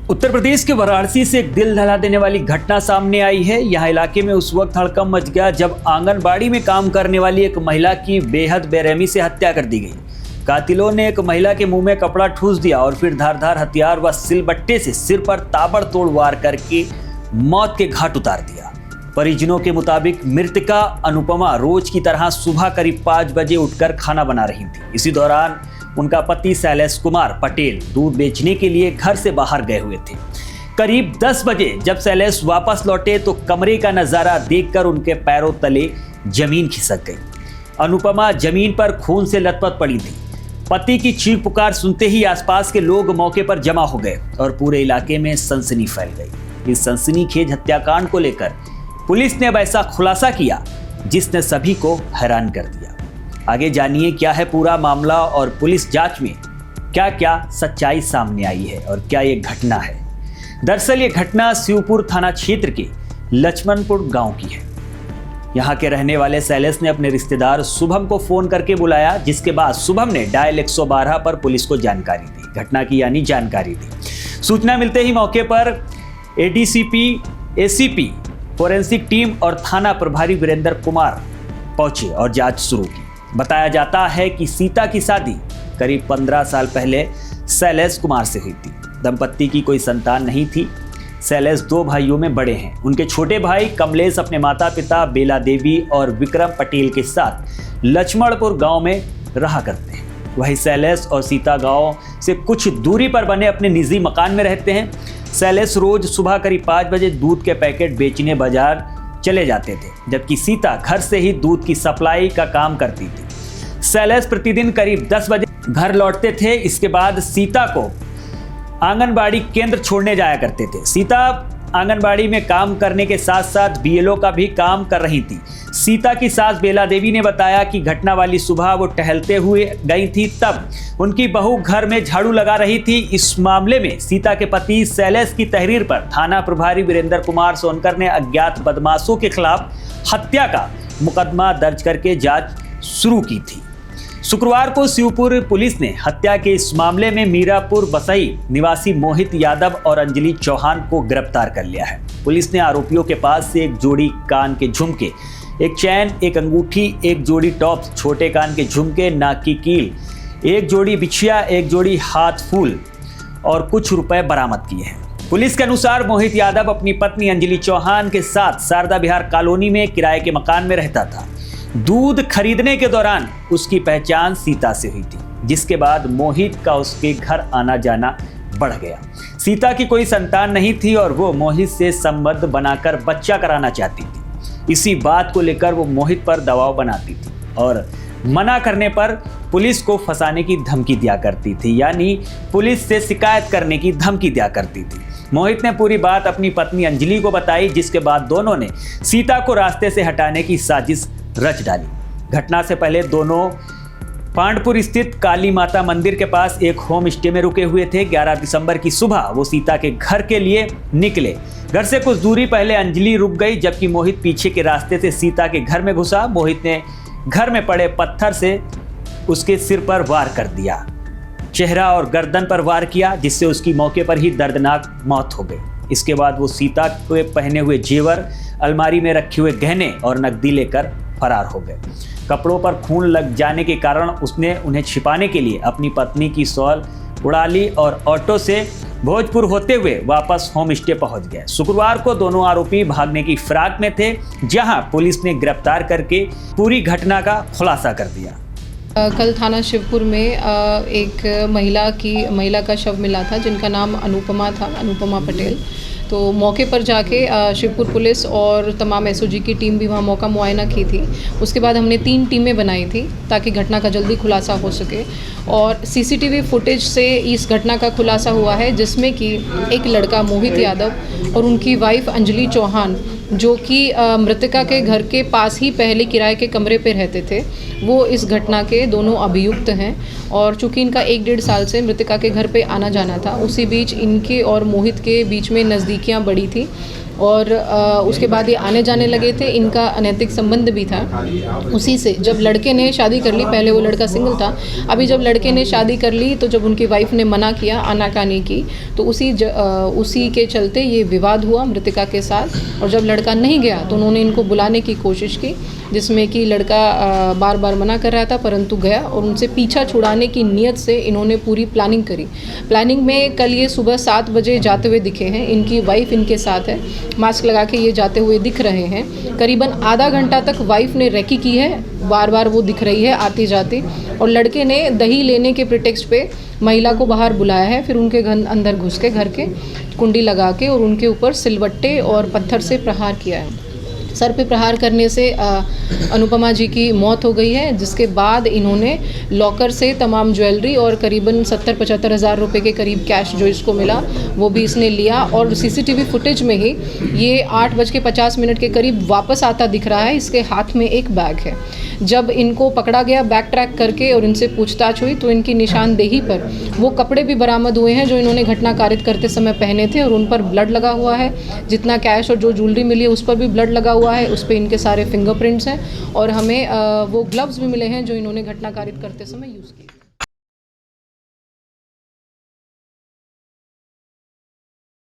उत्तर प्रदेश के वाराणसी से एक दिल दहला देने वाली घटना सामने आई है। यहाँ इलाके में उस वक्त हड़कंप मच गया जब आंगनबाड़ी में काम करने वाली एक महिला की बेहद बेरहमी से हत्या कर दी गई। कातिलों ने एक महिला के मुंह में कपड़ा ठूस दिया और फिर धारदार हथियार व सिलबट्टे से सिर पर ताबड़तोड़ वार करके मौत के घाट उतार दिया। परिजनों के मुताबिक मृतका अनुपमा रोज की तरह सुबह करीब 5 बजे उठकर खाना बना रही थी। इसी दौरान उनका पति शैलेश कुमार पटेल दूध बेचने के लिए घर से बाहर गए हुए थे। करीब 10 बजे जब शैलेश वापस लौटे तो कमरे का नजारा देखकर उनके पैरों तले जमीन खिसक गई। अनुपमा जमीन पर खून से लथपथ पड़ी थी। पति की चीख पुकार सुनते ही आसपास के लोग मौके पर जमा हो गए और पूरे इलाके में सनसनी फैल गई। इस सनसनीखेज हत्याकांड को लेकर पुलिस ने अब ऐसा खुलासा किया जिसने सभी को हैरान कर दिया। आगे जानिए क्या है पूरा मामला और पुलिस जांच में क्या क्या सच्चाई सामने आई है और क्या ये घटना है। दरअसल ये घटना शिवपुर थाना क्षेत्र के लक्ष्मणपुर गांव की है। यहाँ के रहने वाले शैलेश ने अपने रिश्तेदार शुभम को फोन करके बुलाया, जिसके बाद शुभम ने डायल 112 पर पुलिस को जानकारी दी, घटना की यानी जानकारी दी। सूचना मिलते ही मौके पर एडीसीपी, एसीपी, फोरेंसिक टीम और थाना प्रभारी वीरेंद्र कुमार पहुंचे और जांच शुरू की। बताया जाता है कि सीता की शादी करीब 15 साल पहले शैलेश कुमार से हुई थी। दंपत्ति की कोई संतान नहीं थी। शैलेश 2 भाइयों में बड़े हैं। उनके छोटे भाई कमलेश अपने माता पिता बेला देवी और विक्रम पटेल के साथ लक्ष्मणपुर गांव में रहा करते हैं। वहीं शैलेश और सीता गांव से कुछ दूरी पर बने अपने निजी मकान में रहते हैं। शैलेश रोज सुबह करीब 5 बजे दूध के पैकेट बेचने बाजार चले जाते थे, जबकि सीता घर से ही दूध की सप्लाई का काम करती थी। शैलेश प्रतिदिन करीब 10 बजे घर लौटते थे। इसके बाद सीता को आंगनबाड़ी केंद्र छोड़ने जाया करते थे। सीता आंगनबाड़ी में काम करने के साथ साथ बीएलओ का भी काम कर रही थी। सीता की सास बेला देवी ने बताया कि घटना वाली सुबह वो टहलते हुए गई थी, तब उनकी बहू घर में झाड़ू लगा रही थी। इस मामले में सीता के पति शैलेश की तहरीर पर थाना प्रभारी वीरेंद्र कुमार सोनकर ने अज्ञात बदमाशों के खिलाफ हत्या का मुकदमा दर्ज करके जांच शुरू की थी। शुक्रवार को शिवपुर पुलिस ने हत्या के इस मामले में मीरापुर बसई निवासी मोहित यादव और अंजलि चौहान को गिरफ्तार कर लिया है। पुलिस ने आरोपियों के पास से एक जोड़ी कान के झुमके, एक चैन, एक अंगूठी, एक जोड़ी टॉप्स, छोटे कान के झुमके, नाक की कील, एक जोड़ी बिछिया, एक जोड़ी हाथ फूल और कुछ रुपए बरामद किए हैं। पुलिस के अनुसार मोहित यादव अपनी पत्नी अंजलि चौहान के साथ शारदा विहार कॉलोनी में किराए के मकान में रहता था। दूध खरीदने के दौरान उसकी पहचान सीता से हुई थी, जिसके बाद मोहित का उसके घर आना जाना बढ़ गया। सीता की कोई संतान नहीं थी और वो मोहित से संबंध बनाकर बच्चा कराना चाहती थी। इसी बात को लेकर वो मोहित पर दबाव बनाती थी और मना करने पर पुलिस को फंसाने की धमकी दिया करती थी, यानी पुलिस से शिकायत करने की धमकी दिया करती थी। मोहित ने पूरी बात अपनी पत्नी अंजलि को बताई, जिसके बाद दोनों ने सीता को रास्ते से हटाने की साजिश रच डाली। घटना से पहले दोनों पांडपुर स्थित काली माता मंदिर के पास एक होम स्टे में रुके हुए थे। 11 दिसंबर की सुबह वो सीता के घर के लिए निकले। घर से कुछ दूरी पहले अंजलि रुक गई, जबकि मोहित पीछे के रास्ते से सीता के घर में घुसा। मोहित ने घर में पड़े पत्थर से उसके सिर पर वार कर दिया, चेहरा और गर्दन पर वार किया, जिससे उसकी मौके पर ही दर्दनाक मौत हो गई। इसके बाद वो सीता के पहने हुए जेवर, अलमारी में रखे हुए गहने और नकदी लेकर फरार हो गए। कपड़ों पर खून लग जाने के कारण उसने उन्हें छिपाने के लिए अपनी पत्नी की शॉल उड़ा ली और ऑटो से भोजपुर होते हुए वापस होम स्टे पहुंच गए। शुक्रवार को दोनों आरोपी भागने की फिराक में थे, जहां पुलिस ने गिरफ्तार करके पूरी घटना का खुलासा कर दिया। कल थाना शिवपुर में एक महिला का शव मिला था, जिनका नाम अनुपमा था, अनुपमा पटेल। तो मौके पर जाके शिवपुर पुलिस और तमाम एसओजी की टीम भी वहाँ मौका मुआयना की थी। उसके बाद हमने 3 टीमें बनाई थी ताकि घटना का जल्दी खुलासा हो सके, और सीसीटीवी फुटेज से इस घटना का खुलासा हुआ है, जिसमें कि एक लड़का मोहित यादव और उनकी वाइफ अंजलि चौहान, जो कि मृतका के घर के पास ही पहले किराए के कमरे पे रहते थे, वो इस घटना के दोनों अभियुक्त हैं। और चूँकि इनका 1-1.5 साल से मृतका के घर पे आना जाना था, उसी बीच इनके और मोहित के बीच में नज़दीकियाँ बढ़ी थी। और उसके बाद ये आने जाने लगे थे। इनका अनैतिक संबंध भी था उसी से। जब लड़के ने शादी कर ली, पहले वो लड़का सिंगल था, अभी जब लड़के ने शादी कर ली तो जब उनकी वाइफ ने मना किया आनाकानी की, तो उसी के चलते ये विवाद हुआ मृतिका के साथ। और जब लड़का नहीं गया तो उन्होंने इनको बुलाने की कोशिश की, जिसमें कि लड़का बार बार मना कर रहा था, परंतु गया और उनसे पीछा छुड़ाने की नीयत से इन्होंने पूरी प्लानिंग करी। प्लानिंग में कल ये सुबह 7 बजे जाते हुए दिखे हैं। इनकी वाइफ इनके साथ है, मास्क लगा के ये जाते हुए दिख रहे हैं। करीबन आधा घंटा तक वाइफ ने रेकी की है, बार बार वो दिख रही है आती जाती। और लड़के ने दही लेने के प्रिटेक्स्ट पे महिला को बाहर बुलाया है, फिर उनके अंदर घुस के घर के कुंडी लगा के और उनके ऊपर सिलवट्टे और पत्थर से प्रहार किया है। सर पे प्रहार करने से अनुपमा जी की मौत हो गई है, जिसके बाद इन्होंने लॉकर से तमाम ज्वेलरी और करीबन 70-75 हज़ार रुपये के करीब कैश जो इसको मिला वो भी इसने लिया। और सीसीटीवी फुटेज में ही ये 8:50 के करीब वापस आता दिख रहा है। इसके हाथ में एक बैग है। जब इनको पकड़ा गया बैक ट्रैक करके और इनसे पूछताछ हुई तो इनकी निशानदेही पर वो कपड़े भी बरामद हुए हैं जो इन्होंने घटना कारित करते समय पहने थे, और उन पर ब्लड लगा हुआ है। जितना कैश और जो ज्वेलरी मिली है उस पर भी ब्लड लगा हुआ है, उस पर इनके सारे फिंगरप्रिंट्स हैं। और हमें वो ग्लव्स भी मिले हैं जो इन्होंने घटना कारित करते समय यूज़ किए।